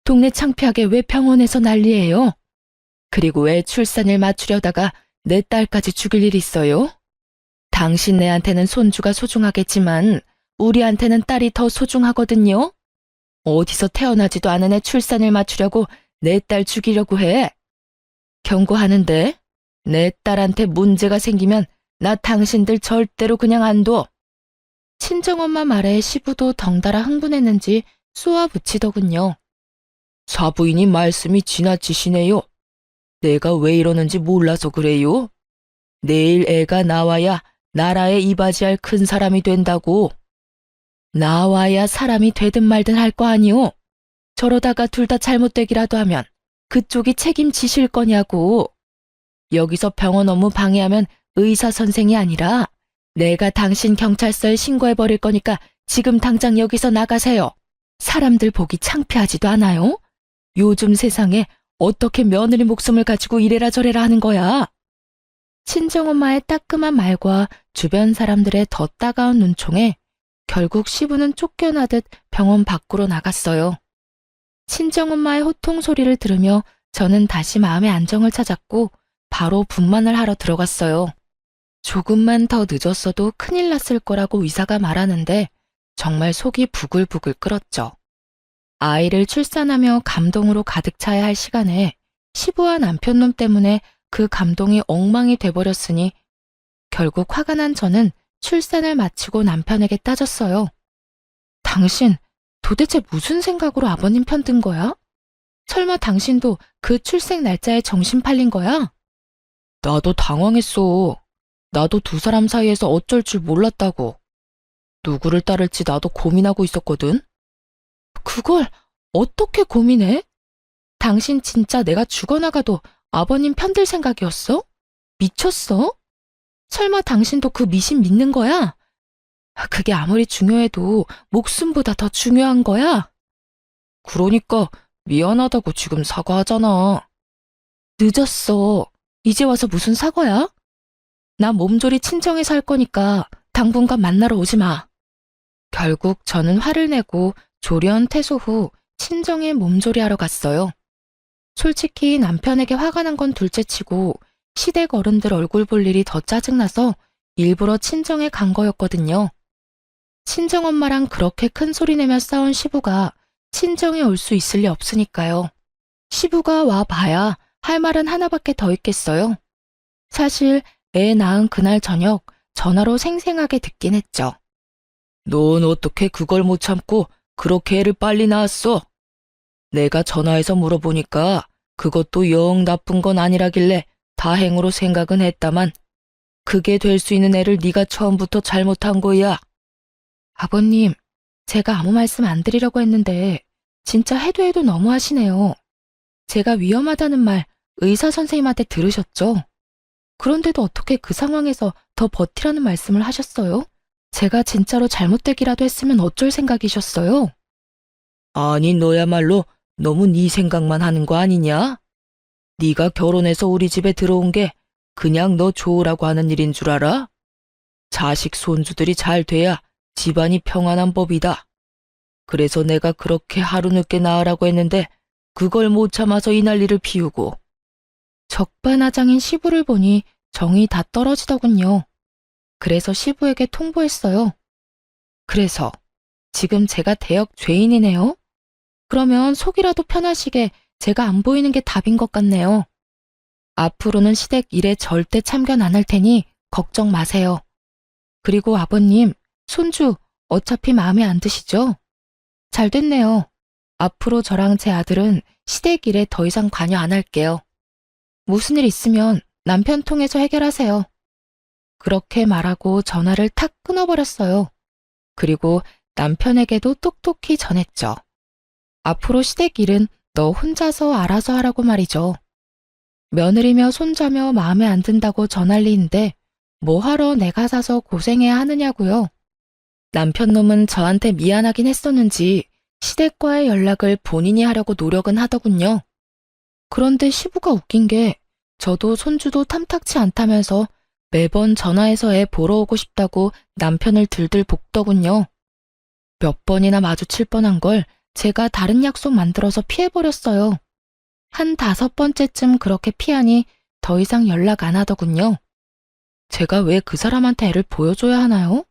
동네 창피하게 왜 병원에서 난리예요? 그리고 왜 출산을 맞추려다가 내 딸까지 죽일 일 있어요? 당신네한테는 손주가 소중하겠지만 우리한테는 딸이 더 소중하거든요. 어디서 태어나지도 않은 애 출산을 맞추려고 내 딸 죽이려고 해. 경고하는데 내 딸한테 문제가 생기면 나 당신들 절대로 그냥 안 둬. 친정엄마 말에 시부도 덩달아 흥분했는지 쏘아붙이더군요. 사부인이 말씀이 지나치시네요. 내가 왜 이러는지 몰라서 그래요. 내일 애가 나와야 나라에 이바지할 큰 사람이 된다고. 나와야 사람이 되든 말든 할 거 아니오. 저러다가 둘 다 잘못되기라도 하면 그쪽이 책임지실 거냐고. 여기서 병원 업무 방해하면 의사 선생이 아니라 내가 당신 경찰서에 신고해버릴 거니까 지금 당장 여기서 나가세요. 사람들 보기 창피하지도 않아요? 요즘 세상에 어떻게 며느리 목숨을 가지고 이래라 저래라 하는 거야? 친정엄마의 따끔한 말과 주변 사람들의 더 따가운 눈총에 결국 시부는 쫓겨나듯 병원 밖으로 나갔어요. 친정엄마의 호통 소리를 들으며 저는 다시 마음의 안정을 찾았고 바로 분만을 하러 들어갔어요. 조금만 더 늦었어도 큰일 났을 거라고 의사가 말하는데 정말 속이 부글부글 끓었죠. 아이를 출산하며 감동으로 가득 차야 할 시간에 시부와 남편놈 때문에 그 감동이 엉망이 돼버렸으니 결국 화가 난 저는 출산을 마치고 남편에게 따졌어요. 당신 도대체 무슨 생각으로 아버님 편 든 거야? 설마 당신도 그 출생 날짜에 정신 팔린 거야? 나도 당황했어. 나도 두 사람 사이에서 어쩔 줄 몰랐다고. 누구를 따를지 나도 고민하고 있었거든. 그걸 어떻게 고민해? 당신 진짜 내가 죽어나가도 아버님 편들 생각이었어? 미쳤어? 설마 당신도 그 미신 믿는 거야? 그게 아무리 중요해도 목숨보다 더 중요한 거야? 그러니까 미안하다고 지금 사과하잖아. 늦었어. 이제 와서 무슨 사과야? 나 몸조리 친정에 살 거니까 당분간 만나러 오지 마. 결국 저는 화를 내고 조련 퇴소 후 친정에 몸조리하러 갔어요. 솔직히 남편에게 화가 난 건 둘째치고 시댁 어른들 얼굴 볼 일이 더 짜증나서 일부러 친정에 간 거였거든요. 친정엄마랑 그렇게 큰 소리 내며 싸운 시부가 친정에 올 수 있을 리 없으니까요. 시부가 와 봐야 할 말은 하나밖에 더 있겠어요. 사실 애 낳은 그날 저녁 전화로 생생하게 듣긴 했죠. 넌 어떻게 그걸 못 참고 그렇게 애를 빨리 낳았어? 내가 전화해서 물어보니까 그것도 영 나쁜 건 아니라길래 다행으로 생각은 했다만 그게 될 수 있는 애를 네가 처음부터 잘못한 거야. 아버님, 제가 아무 말씀 안 드리려고 했는데 진짜 해도 너무하시네요. 제가 위험하다는 말 의사 선생님한테 들으셨죠? 그런데도 어떻게 그 상황에서 더 버티라는 말씀을 하셨어요? 제가 진짜로 잘못되기라도 했으면 어쩔 생각이셨어요? 아니, 너야말로 너무 네 생각만 하는 거 아니냐? 네가 결혼해서 우리 집에 들어온 게 그냥 너 좋으라고 하는 일인 줄 알아? 자식 손주들이 잘 돼야 집안이 평안한 법이다. 그래서 내가 그렇게 하루 늦게 나으라고 했는데 그걸 못 참아서 이 난리를 피우고. 적반하장인 시부를 보니 정이 다 떨어지더군요. 그래서 시부에게 통보했어요. 그래서 지금 제가 대역 죄인이네요? 그러면 속이라도 편하시게 제가 안 보이는 게 답인 것 같네요. 앞으로는 시댁 일에 절대 참견 안 할 테니 걱정 마세요. 그리고 아버님, 손주 어차피 마음에 안 드시죠? 잘 됐네요. 앞으로 저랑 제 아들은 시댁 일에 더 이상 관여 안 할게요. 무슨 일 있으면 남편 통해서 해결하세요. 그렇게 말하고 전화를 탁 끊어버렸어요. 그리고 남편에게도 똑똑히 전했죠. 앞으로 시댁 일은 너 혼자서 알아서 하라고 말이죠. 며느리며 손자며 마음에 안 든다고 전할 리인데 뭐하러 내가 사서 고생해야 하느냐고요. 남편 놈은 저한테 미안하긴 했었는지 시댁과의 연락을 본인이 하려고 노력은 하더군요. 그런데 시부가 웃긴 게 저도 손주도 탐탁치 않다면서 매번 전화해서 애 보러 오고 싶다고 남편을 들들 볶더군요. 몇 번이나 마주칠 뻔한 걸 제가 다른 약속 만들어서 피해버렸어요. 한 5번째쯤 그렇게 피하니 더 이상 연락 안 하더군요. 제가 왜 그 사람한테 애를 보여줘야 하나요?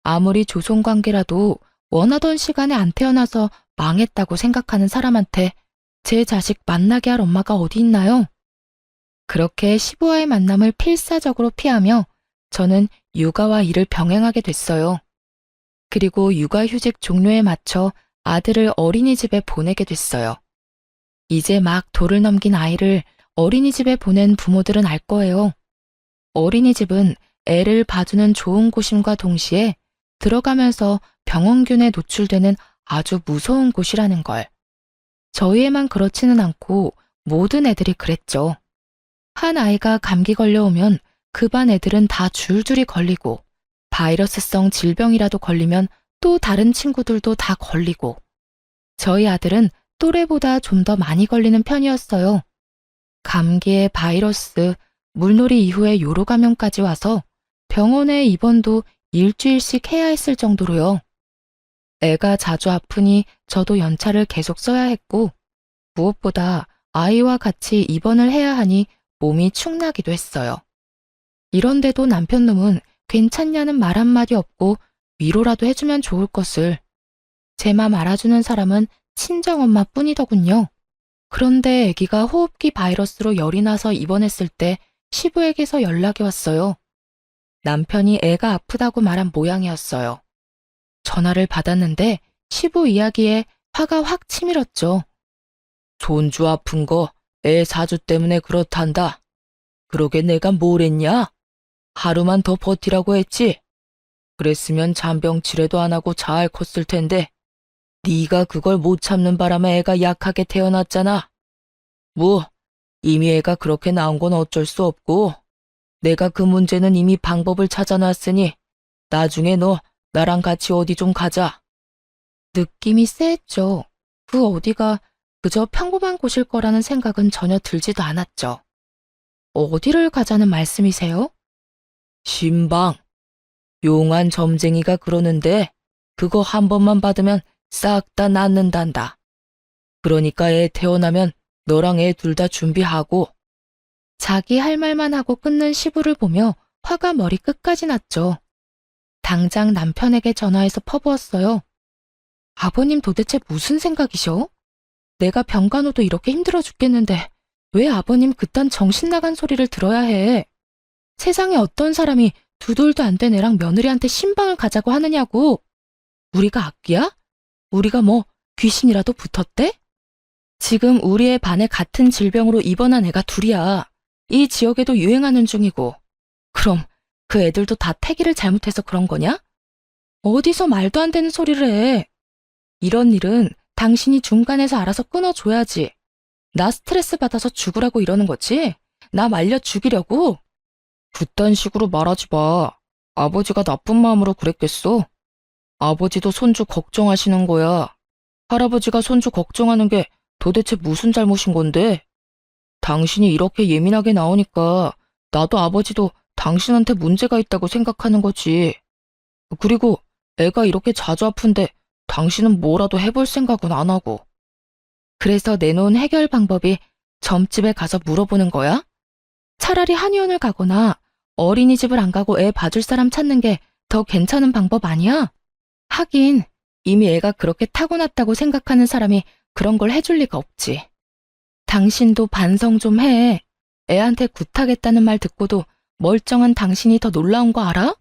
아무리 조손관계라도 원하던 시간에 안 태어나서 망했다고 생각하는 사람한테 제 자식 만나게 할 엄마가 어디 있나요? 그렇게 시부와의 만남을 필사적으로 피하며 저는 육아와 일을 병행하게 됐어요. 그리고 육아휴직 종료에 맞춰 아들을 어린이집에 보내게 됐어요. 이제 막 돌을 넘긴 아이를 어린이집에 보낸 부모들은 알 거예요. 어린이집은 애를 봐주는 좋은 곳임과 동시에 들어가면서 병원균에 노출되는 아주 무서운 곳이라는 걸. 저희 애만 그렇지는 않고 모든 애들이 그랬죠. 한 아이가 감기 걸려오면 그 반 애들은 다 줄줄이 걸리고 바이러스성 질병이라도 걸리면 또 다른 친구들도 다 걸리고 저희 아들은 또래보다 좀 더 많이 걸리는 편이었어요. 감기에 바이러스, 물놀이 이후에 요로 감염까지 와서 병원에 입원도 일주일씩 해야 했을 정도로요. 애가 자주 아프니 저도 연차를 계속 써야 했고 무엇보다 아이와 같이 입원을 해야 하니 몸이 축나기도 했어요. 이런데도 남편 놈은 괜찮냐는 말 한마디 없고 위로라도 해주면 좋을 것을. 제 맘 알아주는 사람은 친정엄마 뿐이더군요. 그런데 아기가 호흡기 바이러스로 열이 나서 입원했을 때 시부에게서 연락이 왔어요. 남편이 애가 아프다고 말한 모양이었어요. 전화를 받았는데 시부 이야기에 화가 확 치밀었죠. 손주 아픈 거 애 사주 때문에 그렇단다. 그러게 내가 뭘 했냐? 하루만 더 버티라고 했지. 그랬으면 잔병치레도 안 하고 잘 컸을 텐데 네가 그걸 못 참는 바람에 애가 약하게 태어났잖아. 뭐 이미 애가 그렇게 나온 건 어쩔 수 없고 내가 그 문제는 이미 방법을 찾아놨으니 나중에 너 나랑 같이 어디 좀 가자. 느낌이 쎄했죠. 그 어디가 그저 평범한 곳일 거라는 생각은 전혀 들지도 않았죠. 어디를 가자는 말씀이세요? 신방. 용한 점쟁이가 그러는데 그거 한 번만 받으면 싹 다 낫는단다. 그러니까 애 태어나면 너랑 애 둘 다 준비하고. 자기 할 말만 하고 끊는 시부를 보며 화가 머리 끝까지 났죠. 당장 남편에게 전화해서 퍼부었어요. 아버님 도대체 무슨 생각이셔? 내가 병간호도 이렇게 힘들어 죽겠는데 왜 아버님 그딴 정신 나간 소리를 들어야 해? 세상에 어떤 사람이 두 돌도 안 된 애랑 며느리한테 신방을 가자고 하느냐고. 우리가 악귀야? 우리가 뭐 귀신이라도 붙었대? 지금 우리 애 반에 같은 질병으로 입원한 애가 둘이야. 이 지역에도 유행하는 중이고. 그럼 그 애들도 다 태기를 잘못해서 그런 거냐? 어디서 말도 안 되는 소리를 해. 이런 일은 당신이 중간에서 알아서 끊어줘야지. 나 스트레스 받아서 죽으라고 이러는 거지? 나 말려 죽이려고? 그딴 식으로 말하지 마. 아버지가 나쁜 마음으로 그랬겠어. 아버지도 손주 걱정하시는 거야. 할아버지가 손주 걱정하는 게 도대체 무슨 잘못인 건데? 당신이 이렇게 예민하게 나오니까 나도 아버지도 당신한테 문제가 있다고 생각하는 거지. 그리고 애가 이렇게 자주 아픈데 당신은 뭐라도 해볼 생각은 안 하고. 그래서 내놓은 해결 방법이 점집에 가서 물어보는 거야? 차라리 한의원을 가거나 어린이집을 안 가고 애 봐줄 사람 찾는 게 더 괜찮은 방법 아니야? 하긴 이미 애가 그렇게 타고났다고 생각하는 사람이 그런 걸 해줄 리가 없지. 당신도 반성 좀 해. 애한테 굿하겠다는 말 듣고도 멀쩡한 당신이 더 놀라운 거 알아?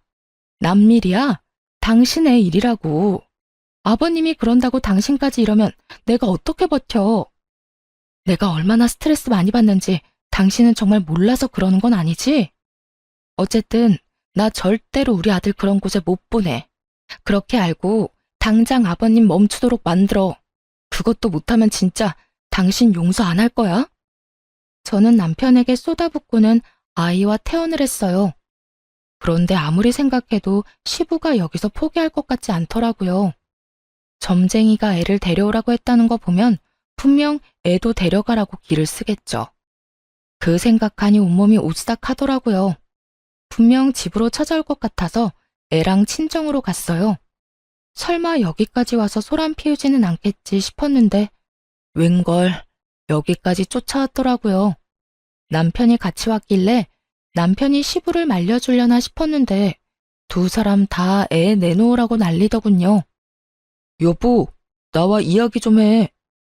남일이야. 당신의 일이라고. 아버님이 그런다고 당신까지 이러면 내가 어떻게 버텨? 내가 얼마나 스트레스 많이 받는지 당신은 정말 몰라서 그러는 건 아니지? 어쨌든 나 절대로 우리 아들 그런 곳에 못 보내. 그렇게 알고 당장 아버님 멈추도록 만들어. 그것도 못하면 진짜 당신 용서 안 할 거야? 저는 남편에게 쏟아붓고는 아이와 퇴원을 했어요. 그런데 아무리 생각해도 시부가 여기서 포기할 것 같지 않더라고요. 점쟁이가 애를 데려오라고 했다는 거 보면 분명 애도 데려가라고 기를 쓰겠죠. 그 생각하니 온몸이 오싹하더라고요. 분명 집으로 찾아올 것 같아서 애랑 친정으로 갔어요. 설마 여기까지 와서 소란 피우지는 않겠지 싶었는데 웬걸 여기까지 쫓아왔더라고요. 남편이 같이 왔길래 남편이 시부를 말려주려나 싶었는데 두 사람 다 애 내놓으라고 난리더군요. 여보, 나와 이야기 좀 해.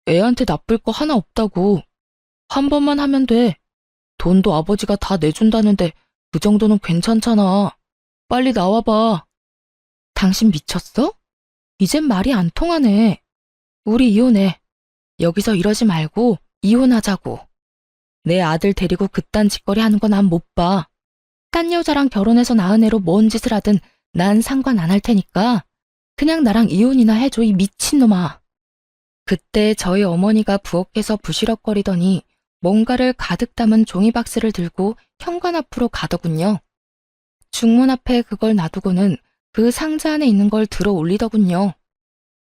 애한테 나쁠 거 하나 없다고. 한 번만 하면 돼. 돈도 아버지가 다 내준다는데 그 정도는 괜찮잖아. 빨리 나와봐. 당신 미쳤어? 이젠 말이 안 통하네. 우리 이혼해. 여기서 이러지 말고 이혼하자고. 내 아들 데리고 그딴 짓거리 하는 거 난 못 봐. 딴 여자랑 결혼해서 낳은 애로 뭔 짓을 하든 난 상관 안 할 테니까 그냥 나랑 이혼이나 해줘, 이 미친놈아. 그때 저희 어머니가 부엌에서 부시럭거리더니 뭔가를 가득 담은 종이박스를 들고 현관 앞으로 가더군요. 중문 앞에 그걸 놔두고는 그 상자 안에 있는 걸 들어 올리더군요.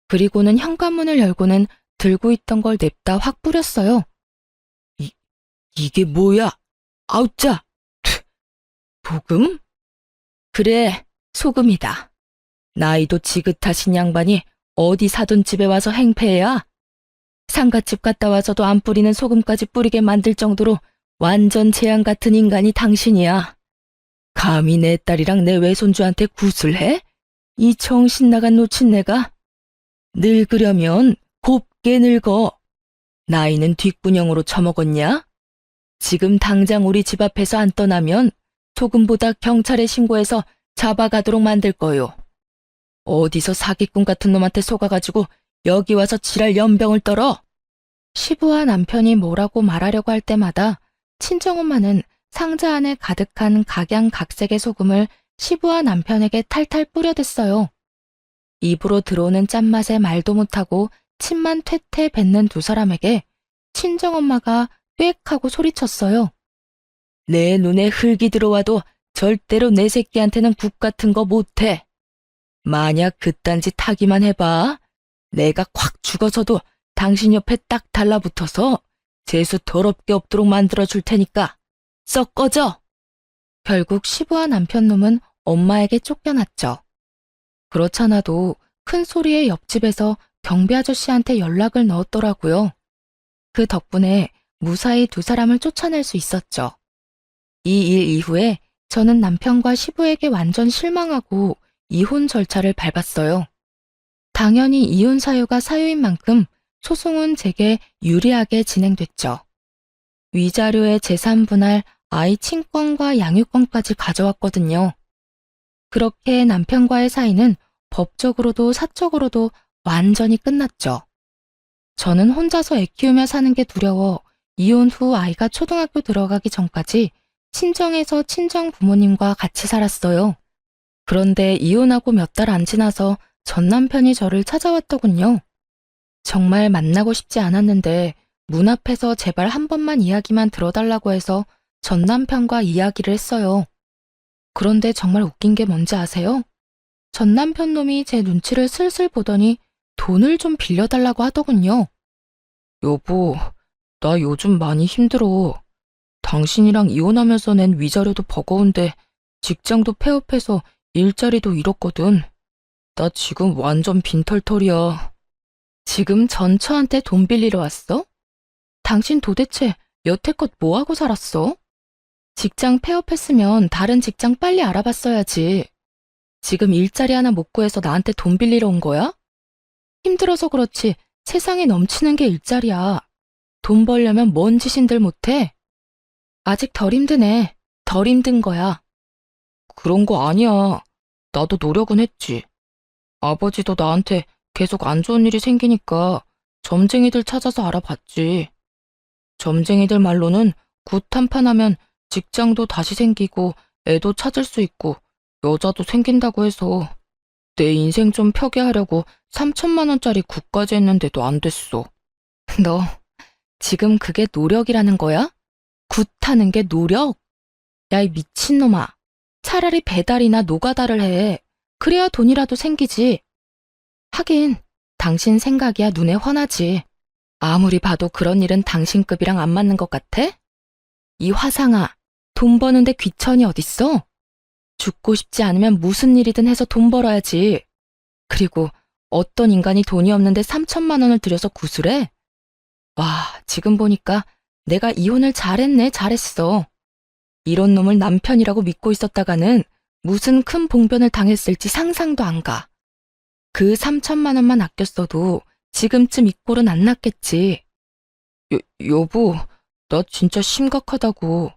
그리고는 현관문을 열고는 들고 있던 걸 냅다 확 뿌렸어요. 이게 뭐야? 아우짜! 소금? 그래, 소금이다. 나이도 지긋하신 양반이 어디 사돈 집에 와서 행패야? 상갓집 갔다 와서도 안 뿌리는 소금까지 뿌리게 만들 정도로 완전 재앙 같은 인간이 당신이야. 감히 내 딸이랑 내 외손주한테 굿을 해? 이 정신 나간 노친네가? 늙으려면 곱게 늙어. 나이는 뒷구녕으로 처먹었냐? 지금 당장 우리 집 앞에서 안 떠나면 소금보다 경찰에 신고해서 잡아가도록 만들 거요. 어디서 사기꾼 같은 놈한테 속아가지고 여기 와서 지랄 연병을 떨어? 시부와 남편이 뭐라고 말하려고 할 때마다 친정엄마는 상자 안에 가득한 각양각색의 소금을 시부와 남편에게 탈탈 뿌려댔어요. 입으로 들어오는 짠맛에 말도 못하고 침만 퇴퇴 뱉는 두 사람에게 친정엄마가 꽥 하고 소리쳤어요. 내 눈에 흙이 들어와도 절대로 내 새끼한테는 국 같은 거 못해. 만약 그딴 짓 하기만 해봐. 내가 콱 죽어서도 당신 옆에 딱 달라붙어서 재수 더럽게 없도록 만들어줄 테니까 썩 꺼져. 결국 시부와 남편 놈은 엄마에게 쫓겨났죠. 그렇잖아도 큰 소리에 옆집에서 경비 아저씨한테 연락을 넣었더라고요. 그 덕분에 무사히 두 사람을 쫓아낼 수 있었죠. 이 일 이후에 저는 남편과 시부에게 완전 실망하고 이혼 절차를 밟았어요. 당연히 이혼 사유가 사유인 만큼 소송은 제게 유리하게 진행됐죠. 위자료의 재산 분할, 아이 친권과 양육권까지 가져왔거든요. 그렇게 남편과의 사이는 법적으로도 사적으로도 완전히 끝났죠. 저는 혼자서 애 키우며 사는 게 두려워 이혼 후 아이가 초등학교 들어가기 전까지 친정에서 친정 부모님과 같이 살았어요. 그런데 이혼하고 몇 달 안 지나서 전 남편이 저를 찾아왔더군요. 정말 만나고 싶지 않았는데 문 앞에서 제발 한 번만 이야기만 들어달라고 해서 전 남편과 이야기를 했어요. 그런데 정말 웃긴 게 뭔지 아세요? 전 남편 놈이 제 눈치를 슬슬 보더니 돈을 좀 빌려달라고 하더군요. 여보, 나 요즘 많이 힘들어. 당신이랑 이혼하면서 낸 위자료도 버거운데 직장도 폐업해서 일자리도 잃었거든. 나 지금 완전 빈털털이야. 지금 전처한테 돈 빌리러 왔어? 당신 도대체 여태껏 뭐하고 살았어? 직장 폐업했으면 다른 직장 빨리 알아봤어야지. 지금 일자리 하나 못 구해서 나한테 돈 빌리러 온 거야? 힘들어서 그렇지 세상에 넘치는 게 일자리야. 돈 벌려면 뭔 짓인들 못해? 아직 덜 힘드네. 덜 힘든 거야. 그런 거 아니야. 나도 노력은 했지. 아버지도 나한테 계속 안 좋은 일이 생기니까 점쟁이들 찾아서 알아봤지. 점쟁이들 말로는 굿 한판 하면 직장도 다시 생기고 애도 찾을 수 있고 여자도 생긴다고 해서 내 인생 좀 펴게 하려고 3천만 원짜리 굿까지 했는데도 안 됐어. 너 지금 그게 노력이라는 거야? 굿하는 게 노력? 야, 이 미친놈아. 차라리 배달이나 노가다를 해. 그래야 돈이라도 생기지. 하긴 당신 생각이야 눈에 훤하지. 아무리 봐도 그런 일은 당신급이랑 안 맞는 것 같아? 이 화상아, 돈 버는데 귀천이 어딨어? 죽고 싶지 않으면 무슨 일이든 해서 돈 벌어야지. 그리고 어떤 인간이 돈이 없는데 3천만 원을 들여서 구슬해? 와, 지금 보니까 내가 이혼을 잘했어. 이런 놈을 남편이라고 믿고 있었다가는 무슨 큰 봉변을 당했을지 상상도 안 가. 그 3천만 원만 아꼈어도 지금쯤 이 꼴은 안 났겠지. 여보, 나 진짜 심각하다고.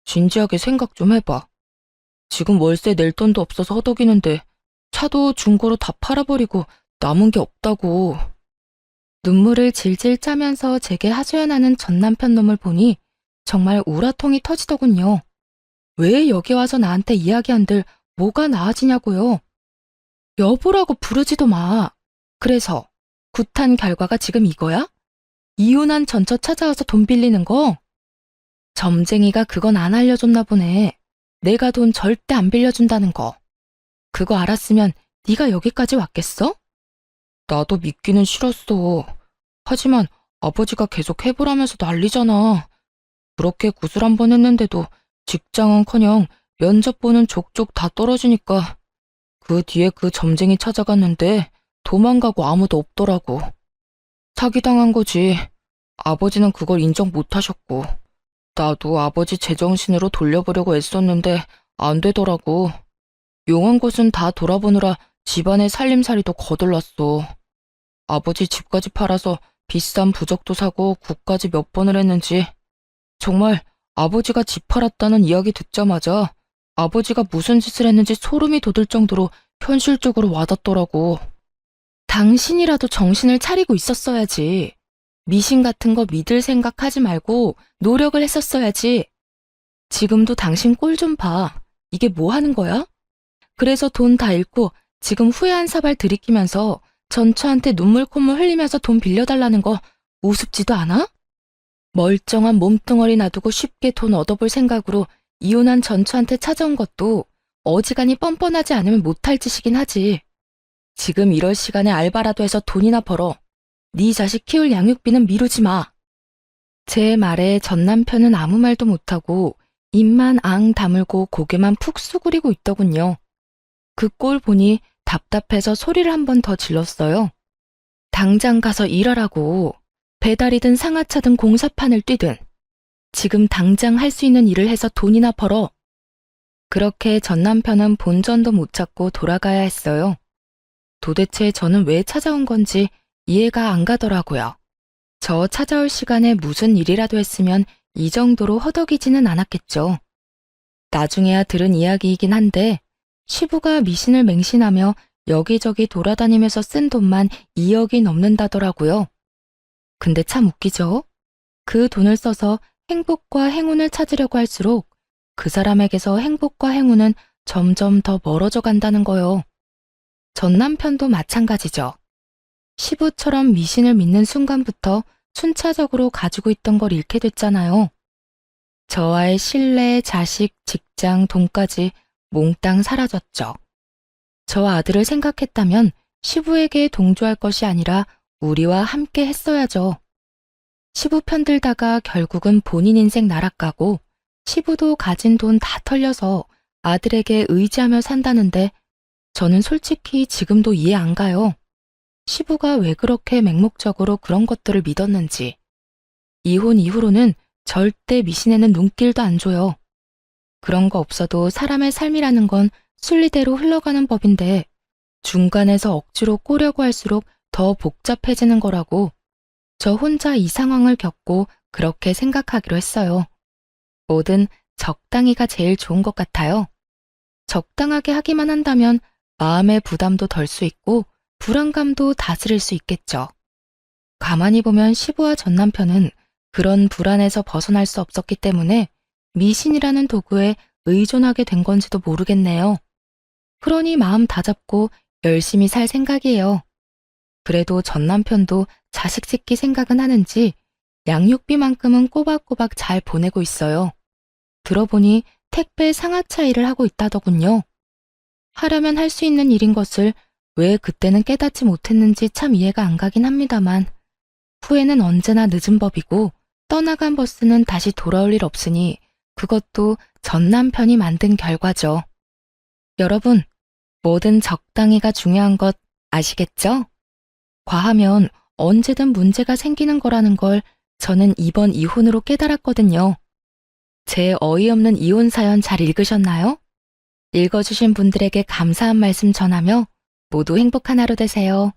진지하게 생각 좀 해봐. 지금 월세 낼 돈도 없어서 허덕이는데 차도 중고로 다 팔아버리고 남은 게 없다고. 눈물을 질질 짜면서 제게 하소연하는 전 남편 놈을 보니 정말 우라통이 터지더군요. 왜 여기 와서 나한테 이야기한들 뭐가 나아지냐고요. 여보라고 부르지도 마. 그래서 굿한 결과가 지금 이거야? 이혼한 전처 찾아와서 돈 빌리는 거? 점쟁이가 그건 안 알려줬나 보네. 내가 돈 절대 안 빌려준다는 거. 그거 알았으면 네가 여기까지 왔겠어? 나도 믿기는 싫었어. 하지만 아버지가 계속 해보라면서 난리잖아. 그렇게 구슬 한 번 했는데도 직장은커녕 면접 보는 족족 다 떨어지니까 그 뒤에 그 점쟁이 찾아갔는데 도망가고 아무도 없더라고. 사기당한 거지. 아버지는 그걸 인정 못하셨고 나도 아버지 제정신으로 돌려보려고 애썼는데 안 되더라고. 용한 곳은 다 돌아보느라 집안의 살림살이도 거덜났어. 아버지 집까지 팔아서 비싼 부적도 사고 굿까지 몇 번을 했는지 정말 아버지가 집 팔았다는 이야기 듣자마자 아버지가 무슨 짓을 했는지 소름이 돋을 정도로 현실적으로 와닿더라고. 당신이라도 정신을 차리고 있었어야지. 미신 같은 거 믿을 생각하지 말고 노력을 했었어야지. 지금도 당신 꼴 좀 봐. 이게 뭐 하는 거야? 그래서 돈 다 잃고 지금 후회한 사발 들이키면서 전처한테 눈물 콧물 흘리면서 돈 빌려달라는 거 우습지도 않아? 멀쩡한 몸뚱어리 놔두고 쉽게 돈 얻어볼 생각으로 이혼한 전처한테 찾아온 것도 어지간히 뻔뻔하지 않으면 못할 짓이긴 하지. 지금 이럴 시간에 알바라도 해서 돈이나 벌어. 네 자식 키울 양육비는 미루지 마. 제 말에 전 남편은 아무 말도 못하고 입만 앙 다물고 고개만 푹 수그리고 있더군요. 그 꼴 보니 답답해서 소리를 한 번 더 질렀어요. 당장 가서 일하라고. 배달이든 상하차든 공사판을 뛰든 지금 당장 할 수 있는 일을 해서 돈이나 벌어. 그렇게 전 남편은 본전도 못 찾고 돌아가야 했어요. 도대체 저는 왜 찾아온 건지 이해가 안 가더라고요. 저 찾아올 시간에 무슨 일이라도 했으면 이 정도로 허덕이지는 않았겠죠. 나중에야 들은 이야기이긴 한데 시부가 미신을 맹신하며 여기저기 돌아다니면서 쓴 돈만 2억이 넘는다더라고요. 근데 참 웃기죠? 그 돈을 써서 행복과 행운을 찾으려고 할수록 그 사람에게서 행복과 행운은 점점 더 멀어져 간다는 거요. 전 남편도 마찬가지죠. 시부처럼 미신을 믿는 순간부터 순차적으로 가지고 있던 걸 잃게 됐잖아요. 저와의 신뢰, 자식, 직장, 돈까지 몽땅 사라졌죠. 저 아들을 생각했다면 시부에게 동조할 것이 아니라 우리와 함께 했어야죠. 시부 편들다가 결국은 본인 인생 날아가고 시부도 가진 돈 다 털려서 아들에게 의지하며 산다는데 저는 솔직히 지금도 이해 안 가요. 시부가 왜 그렇게 맹목적으로 그런 것들을 믿었는지. 이혼 이후로는 절대 미신에는 눈길도 안 줘요. 그런 거 없어도 사람의 삶이라는 건 순리대로 흘러가는 법인데 중간에서 억지로 꼬려고 할수록 더 복잡해지는 거라고 저 혼자 이 상황을 겪고 그렇게 생각하기로 했어요. 뭐든 적당히가 제일 좋은 것 같아요. 적당하게 하기만 한다면 마음의 부담도 덜 수 있고 불안감도 다스릴 수 있겠죠. 가만히 보면 시부와 전 남편은 그런 불안에서 벗어날 수 없었기 때문에 미신이라는 도구에 의존하게 된 건지도 모르겠네요. 그러니 마음 다잡고 열심히 살 생각이에요. 그래도 전 남편도 자식 새끼 생각은 하는지 양육비만큼은 꼬박꼬박 잘 보내고 있어요. 들어보니 택배 상하차 일을 하고 있다더군요. 하려면 할 수 있는 일인 것을 왜 그때는 깨닫지 못했는지 참 이해가 안 가긴 합니다만 후회는 언제나 늦은 법이고 떠나간 버스는 다시 돌아올 일 없으니 그것도 전 남편이 만든 결과죠. 여러분, 뭐든 적당히가 중요한 것 아시겠죠? 과하면 언제든 문제가 생기는 거라는 걸 저는 이번 이혼으로 깨달았거든요. 제 어이없는 이혼 사연 잘 읽으셨나요? 읽어주신 분들에게 감사한 말씀 전하며 모두 행복한 하루 되세요.